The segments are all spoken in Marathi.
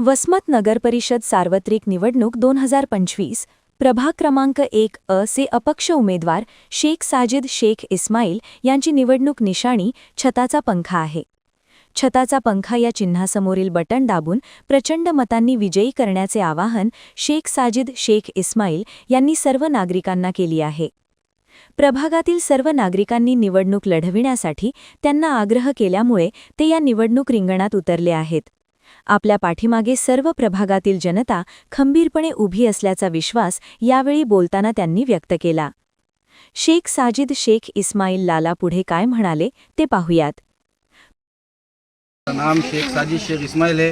वसमत नगरपरिषद सार्वत्रिक निवडणूक 2025 प्रभाग क्रमांक 1 अ चे अपक्ष उमेदवार शेख साजिद शेख इस्माईल यांची निवडणूक निशाणी छताचा पंखा आहे. छताचा पंखा या चिन्हासमोरील बटण दाबून प्रचंड मतांनी विजयी करण्याचे आवाहन शेख साजिद शेख इस्माईल यांनी सर्व नागरिकांना केली आहे. प्रभागातील सर्व नागरिकांनी निवडणूक लढविण्यासाठी त्यांना आग्रह केल्यामुळे ते या निवडणूक रिंगणात उतरले आहेत. आपल्या पाठीमागे सर्व प्रभागातील जनता खंबीरपणे उभी असल्याचा विश्वास यावेळी बोलताना त्यांनी व्यक्त केला. शेख साजिद शेख इस्माईल लाला पुढे काय म्हणाले ते पाहूयात. नाम शेख साजिद शेख इस्माइल है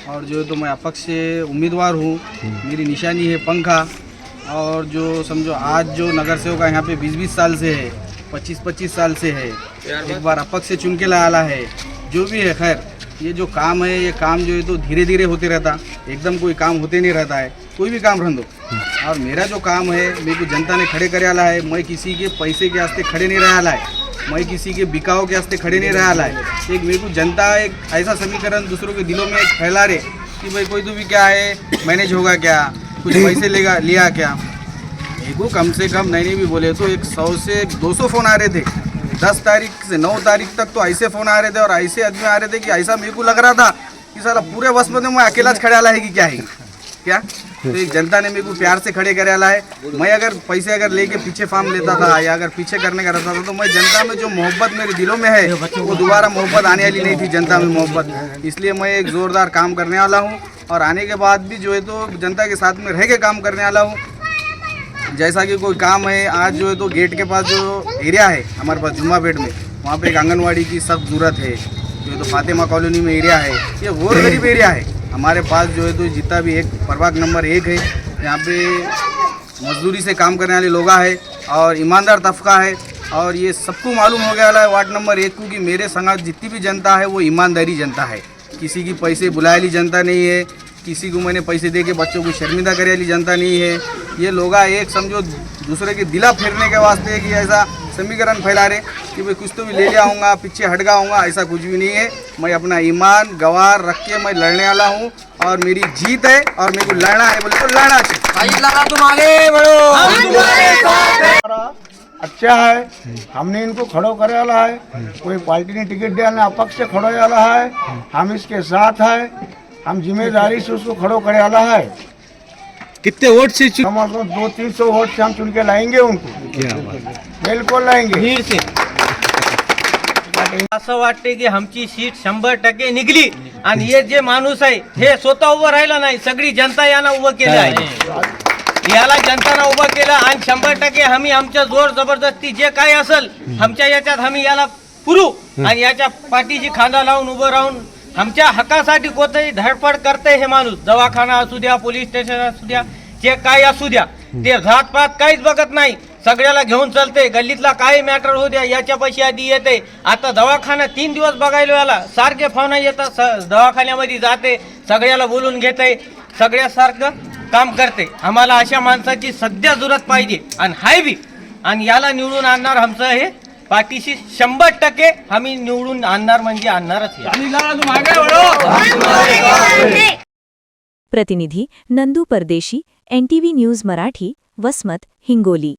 और जो तो मैं अपक्ष उम्मीदवार हूँ. मेरी निशानी है पंखा. और जो समझो आज जो नगर सेवक यहाँ पे 20-20 साल से है, 25-25 साल से है, एक बार अपक्ष से चुन के लाया है. जो भी है खैर ये जो काम है, ये काम जो है तो धीरे धीरे होते रहता, एकदम कोई काम होते नहीं रहता है. कोई भी काम रहने दो. और मेरा जो काम है मेरे को जनता ने खड़े करे आला है. मैं किसी के पैसे के वास्ते खड़े नहीं रहा है, मैं किसी के बिकाव के वास्ते खड़े नहीं रहा है. एक मेरे को जनता एक ऐसा समीकरण दूसरों के दिलों में एक फैला रहे कि भाई कोई तो भी क्या है, मैनेज होगा क्या, कुछ पैसे लिया क्या. एक को कम से कम नहीं भी बोले तो 100 से 200 फ़ोन आ रहे थे. 10 तारीख से 9 तारीख तक तो ऐसे फ़ोन आ रहे थे और ऐसे आदमी आ रहे थे कि ऐसा मेरे को लग रहा था कि सारा पूरे वसमत में मैं अकेला खड़े आला है कि क्या है क्या. तो एक जनता ने मेरे को प्यार से खड़े करे आला है. मैं अगर पैसे अगर लेके पीछे फार्म लेता था या अगर पीछे करने का रहता था तो मैं जनता में जो मोहब्बत मेरे दिलों में है वो दोबारा मोहब्बत आने वाली नहीं थी जनता में मोहब्बत. इसलिए मैं एक ज़ोरदार काम करने वाला हूँ और आने के बाद भी जो है तो जनता के साथ में रह के काम करने वाला हूँ. जैसा कि कोई काम है आज जो है तो गेट के पास जो एरिया है हमारे पास जुम्मा पेट में, वहाँ पे एक आंगनवाड़ी की सख्त ज़रूरत है. जो है तो फातिमा कॉलोनी में एरिया है, ये वो गरीब एरिया है. हमारे पास जो है तो जितना भी एक प्रभाग नंबर 1 है, यहाँ पे मजदूरी से काम करने वाले लोग हैं और ईमानदार तबका है. और ये सबको मालूम हो गया है वार्ड नंबर 1 को कि मेरे संग जितनी भी जनता है वो ईमानदारी जनता है. किसी की पैसे बुलाए वाली जनता नहीं है, किसी को मैंने पैसे दे के बच्चों को शर्मिंदा करे वाली जनता नहीं है. ये लोग एक समझो दूसरे के दिला फेरने के वास्ते कि ऐसा समीकरण फैला रहे कि भाई कुछ तो भी ले जाऊँगा, पीछे हट जाऊँगा, ऐसा कुछ भी नहीं है. मैं अपना ईमान गवार रख के मैं लड़ने वाला हूँ और मेरी जीत है और मेरे को लड़ना है, बोले तो लड़ना चाहिए. तुम आगे बढ़ो. अच्छा है, हमने इनको खड़ो करे वाला है. कोई पार्टी ने टिकट दिया ना, अपक्ष से खड़ो वाला है. हम इसके साथ है, हम जिम्मेदारी से उसको खड़ो करे वाला है. कितने वोट से हम 200-300 वोट से हम चुन के लाएंगे उनको. बिल्कुल लाएंगे. भीड़ से असं वाटते की आमची सीट 100% निघली आणि हे जे माणूस आहे हे स्वतः उभं राहिला नाही, सगळी जनता यांना उभं केलं आहे. याला जनतानं उभं केलं आणि 100% आम्ही आमच्या जोर जबरदस्ती जे काय असेल आमच्या याच्यात आम्ही याला पुरू आणि याच्या पाठीची खांदा लावून उभं राहून आमच्या हक्कासाठी कोणतंही धडपड करते हे माणूस. दवाखाना असू द्या, पोलीस स्टेशन असू द्या, जे काय असू द्या, ते जातपात काहीच बघत नाही, सगळ्याला घेऊन चालते. गल्लीतला काही मॅटर होऊ द्या याच्या पैसे आधी येते. आता दवाखाना 3 दिवस बघायला आला, सारखे फोन येतात, दवाखान्यामध्ये जाते, सगळ्याला बोलून घेते, सगळ्यासारखं काम करते. आम्हाला अशा माणसाची सध्या जरूरत पाहिजे आणि हाय बी. आणि याला निवडून आणणार आमचं हे पाठीशी 100% आम्ही निवडून आणणार म्हणजे आणणारच. प्रतिनिधी नंदू परदेशी, NTV न्यूज मराठी, वसमत, हिंगोली.